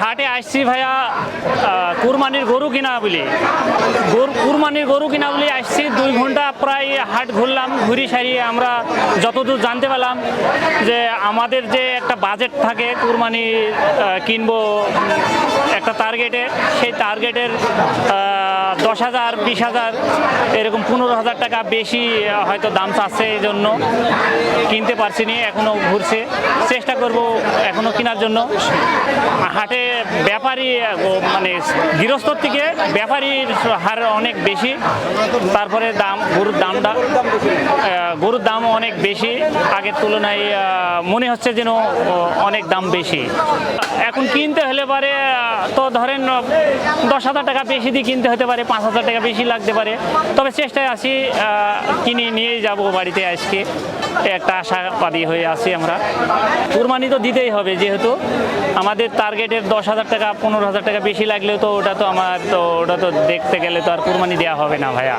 হাটে আসছি ভাইয়া কুরবানির গরু কিনা বলি কুরবানির গরু কিনা বলি আসছি 2 ঘন্টা প্রায় হাট ঘুরলাম, ঘুরি সারিয়ে আমরা যতদূর জানতে পারলাম যে আমাদের যে একটা বাজেট থাকে কুরবানি কিনবো একটা টার্গেটে, সেই টার্গেটের 10,000 20,000 এরকম 15,000 টাকা বেশি হয়তো দাম চাচ্ছে, এই জন্য কিনতে পারছি নি। এখনও ঘুরছে, চেষ্টা করব এখনও কেনার জন্য। হাটে ব্যাপারী মানে গৃহস্থর থেকে ব্যাপারীর হার অনেক বেশি, তারপরে গরুর দাম অনেক বেশি, আগের তুলনায় মনে হচ্ছে যেন অনেক দাম বেশি। এখন কিনতে হলে পারে তো ধরেন 10,000 টাকা বেশি দিয়ে কিনতে হতে পারে, 5,000 টাকা বেশি লাগতে পারে, তবে চেষ্টায় আছি কিনে নিয়ে যাব বাড়িতে। আজকে একটা আশাবাদী হয়ে আছি আমরা। কুরবানি তো দিতেই হবে, যেহেতু আমাদের টার্গেটের 10,000 টাকা 15,000 টাকা বেশি লাগলেও তো ওটা তো দেখতে গেলে তো আর কুরবানি দেওয়া হবে না ভাইয়া।